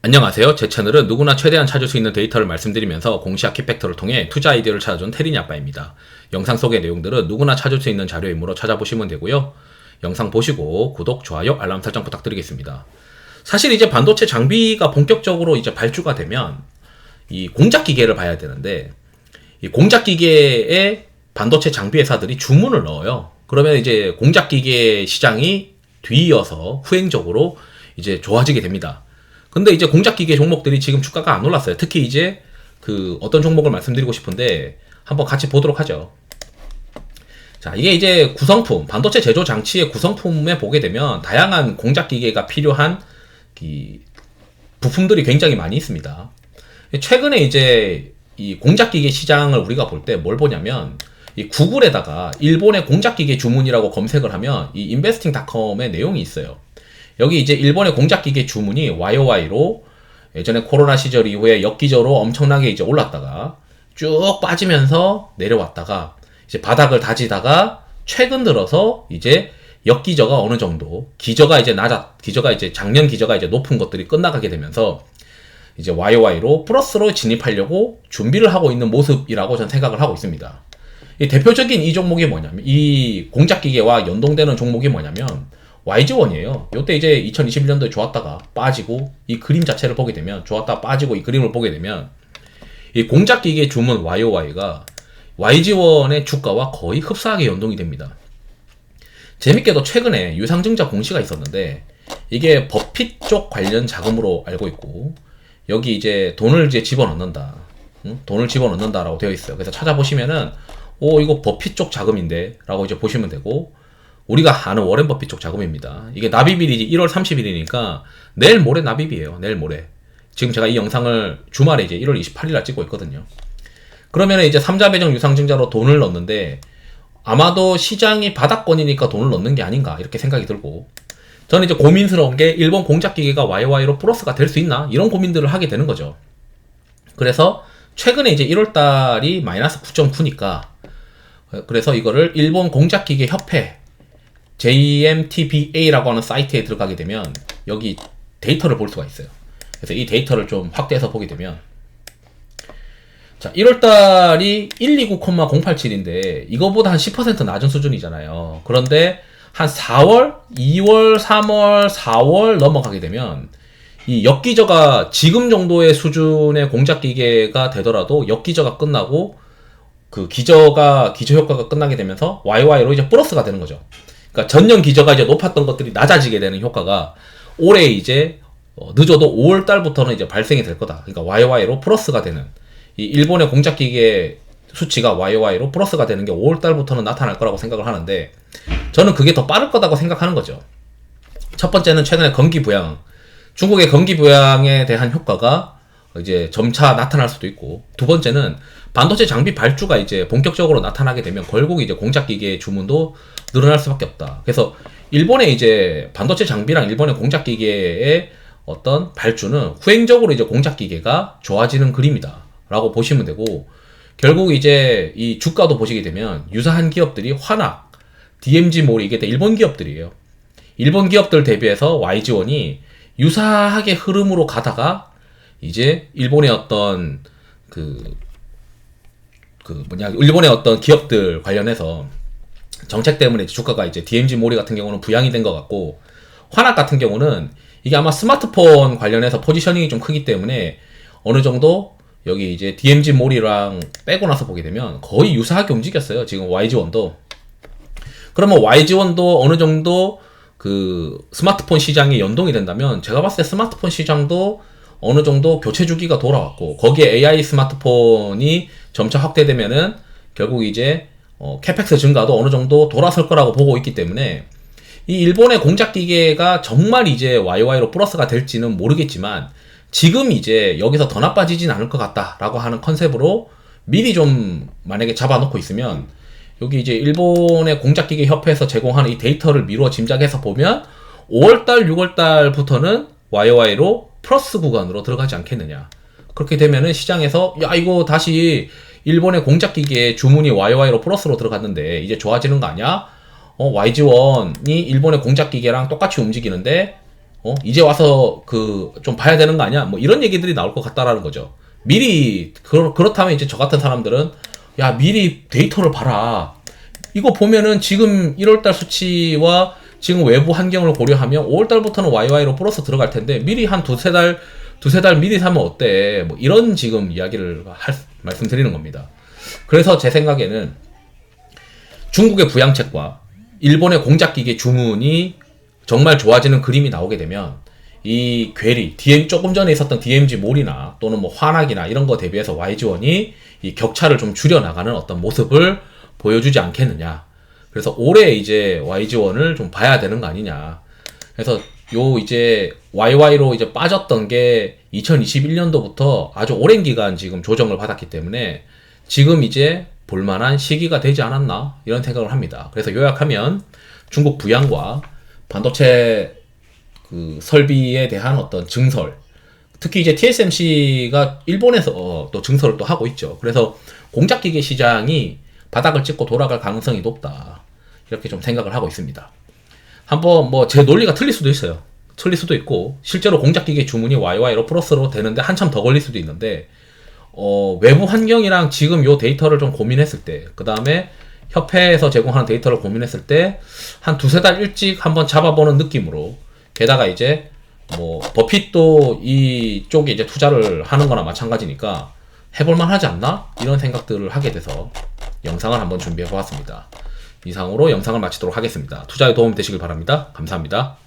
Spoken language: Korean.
안녕하세요. 제 채널은 누구나 최대한 찾을 수 있는 데이터를 말씀드리면서 공시학 키팩터를 통해 투자 아이디어를 찾아준 테린이 아빠입니다. 영상 속의 내용들은 누구나 찾을 수 있는 자료이므로 찾아보시면 되고요. 영상 보시고 구독, 좋아요, 알람 설정 부탁드리겠습니다. 사실 이제 반도체 장비가 본격적으로 이제 발주가 되면 이 공작 기계를 봐야 되는데, 이 공작 기계에 반도체 장비 회사들이 주문을 넣어요. 그러면 이제 공작 기계 시장이 뒤이어서 후행적으로 이제 좋아지게 됩니다. 근데 이제 공작기계 종목들이 지금 주가가 안 올랐어요. 특히 이제 그 어떤 종목을 말씀드리고 싶은데 한번 같이 보도록 하죠. 자, 이게 이제 구성품, 반도체 제조 장치의 구성품에 보게 되면 다양한 공작기계가 필요한 이 부품들이 굉장히 많이 있습니다. 최근에 이제 이 공작기계 시장을 우리가 볼 때 뭘 보냐면, 이 구글에다가 일본의 공작기계 주문이라고 검색을 하면 이 investing.com의 내용이 있어요. 여기 이제 일본의 공작기계 주문이 YOY로 예전에 코로나 시절 이후에 엽기적으로 엄청나게 이제 올랐다가 쭉 빠지면서 내려왔다가 이제 바닥을 다지다가 최근 들어서 이제 엽기저가 어느 정도 기저가 이제 기저가 이제 작년 기저가 이제 높은 것들이 끝나가게 되면서 이제 YOY로 플러스로 진입하려고 준비를 하고 있는 모습이라고 저는 생각을 하고 있습니다. 이 대표적인 이 종목이 뭐냐면, 이 공작기계와 연동되는 종목이 뭐냐면 YG-원이에요. 요때 이제 2021년도에 좋았다가 빠지고, 이 그림 자체를 보게 되면 좋았다가 빠지고, 이 그림을 보게 되면 이 공작기계 주문 YOY가 YG-원의 주가와 거의 흡사하게 연동이 됩니다. 재밌게도 최근에 유상증자 공시가 있었는데 이게 버핏 쪽 관련 자금으로 알고 있고, 여기 이제 돈을 이제 집어넣는다, 돈을 집어넣는다라고 되어 있어요. 그래서 찾아보시면은 이거 버핏 쪽 자금인데 라고 이제 보시면 되고, 우리가 아는 워렌 버핏 쪽 자금입니다. 이게 납입일이 1월 30일이니까 내일 모레 납입이에요. 내일 모레. 지금 제가 이 영상을 주말에 이제 1월 28일날 찍고 있거든요. 그러면 이제 3자 배정 유상증자로 돈을 넣는데 아마도 시장이 바닥권이니까 돈을 넣는 게 아닌가 이렇게 생각이 들고, 저는 이제 고민스러운 게 일본 공작기계가 YY로 플러스가 될 수 있나 이런 고민들을 하게 되는 거죠. 그래서 최근에 이제 1월달이 마이너스 9.9니까 그래서 이거를 일본 공작기계 협회 JMTBA라고 하는 사이트에 들어가게 되면 여기 데이터를 볼 수가 있어요. 그래서 이 데이터를 좀 확대해서 보게 되면, 자, 1월달이 129,087인데 이거보다 한 10% 낮은 수준이잖아요. 그런데 한 4월, 2월, 3월, 4월 넘어가게 되면 이 엽기저가 지금 정도의 수준의 공작기계가 되더라도 엽기저가 끝나고 그 기저 효과가 끝나게 되면서 YY로 이제 플러스가 되는 거죠. 그러니까 전년 기저가 이제 높았던 것들이 낮아지게 되는 효과가 올해 이제 늦어도 5월 달부터는 이제 발생이 될 거다. 그러니까 YY로 플러스가 되는, 이 일본의 공작기계 수치가 YY로 플러스가 되는 게 5월 달부터는 나타날 거라고 생각을 하는데, 저는 그게 더 빠를 거다고 생각하는 거죠. 첫 번째는 최근에 경기 부양, 중국의 경기 부양에 대한 효과가 이제 점차 나타날 수도 있고, 두 번째는 반도체 장비 발주가 이제 본격적으로 나타나게 되면 결국 이제 공작기계 주문도 늘어날 수밖에 없다. 그래서 일본의 이제 반도체 장비랑 일본의 공작기계의 어떤 발주는 후행적으로 이제 공작기계가 좋아지는 그림이다 라고 보시면 되고, 결국 이제 이 주가도 보시게 되면 유사한 기업들이 화낙, DMG몰이 이게 다 일본 기업들이에요. 일본 기업들 대비해서 YG-원이 유사하게 흐름으로 가다가 이제 일본의 어떤 일본의 어떤 기업들 관련해서 정책 때문에 주가가 이제 DMG몰이 같은 경우는 부양이 된 것 같고, 화낙 같은 경우는 이게 아마 스마트폰 관련해서 포지셔닝이 좀 크기 때문에 어느 정도 여기 이제 DMG몰이랑 빼고 나서 보게 되면 거의 유사하게 움직였어요. 지금 YG-원도. 그러면 YG-원도 어느 정도 그 스마트폰 시장에 연동이 된다면 제가 봤을 때 스마트폰 시장도 어느 정도 교체 주기가 돌아왔고, 거기에 AI 스마트폰이 점차 확대되면은 결국 이제 캐펙스 증가도 어느 정도 돌아설 거라고 보고 있기 때문에 이 일본의 공작기계가 정말 이제 YY로 플러스가 될지는 모르겠지만 지금 이제 여기서 더 나빠지진 않을 것 같다라고 하는 컨셉으로 미리 좀 만약에 잡아놓고 있으면, 여기 이제 일본의 공작기계 협회에서 제공하는 이 데이터를 미루어 짐작해서 보면 5월달, 6월달부터는 YY로 플러스 구간으로 들어가지 않겠느냐. 그렇게 되면은 시장에서 야, 이거 다시 일본의 공작기계 주문이 YY로 플러스로 들어갔는데 이제 좋아지는 거 아니야? YG-원이 일본의 공작기계랑 똑같이 움직이는데 이제 와서 좀 봐야 되는 거 아니야? 뭐 이런 얘기들이 나올 것 같다라는 거죠. 미리 그렇다면 이제 저 같은 사람들은 야 미리 데이터를 봐라. 이거 보면은 지금 1월달 수치와 지금 외부 환경을 고려하면 5월달부터는 YY로 플러스 들어갈 텐데 미리 한 두세 달 미리 사면 어때? 뭐 이런 지금 이야기를 말씀드리는 겁니다. 그래서 제 생각에는 중국의 부양책과 일본의 공작기계 주문이 정말 좋아지는 그림이 나오게 되면 이 괴리, 조금 전에 있었던 DMG 몰이나 또는 뭐 환학이나 이런 거 대비해서 YG1이 이 격차를 좀 줄여나가는 어떤 모습을 보여주지 않겠느냐. 그래서 올해 이제 YG1을 좀 봐야 되는 거 아니냐. 그래서 이제 YY로 이제 빠졌던 게 2021년도부터 아주 오랜 기간 지금 조정을 받았기 때문에 지금 이제 볼만한 시기가 되지 않았나 이런 생각을 합니다. 그래서 요약하면 중국 부양과 반도체 설비에 대한 어떤 증설, 특히 이제 TSMC가 일본에서 또 증설을 또 하고 있죠. 그래서 공작기계 시장이 바닥을 찍고 돌아갈 가능성이 높다. 이렇게 좀 생각을 하고 있습니다. 한번 뭐 제 논리가 틀릴 수도 있어요. 틀릴 수도 있고 실제로 공작기계 주문이 YY로 플러스로 되는데 한참 더 걸릴 수도 있는데 외부 환경이랑 지금 요 데이터를 좀 고민했을 때, 그 다음에 협회에서 제공하는 데이터를 고민했을 때 한 두세 달 일찍 한번 잡아보는 느낌으로, 게다가 이제 뭐 버핏도 이쪽에 이제 투자를 하는 거나 마찬가지니까 해볼만 하지 않나? 이런 생각들을 하게 돼서 영상을 한번 준비해 보았습니다. 이상으로 영상을 마치도록 하겠습니다. 투자에 도움이 되시길 바랍니다. 감사합니다.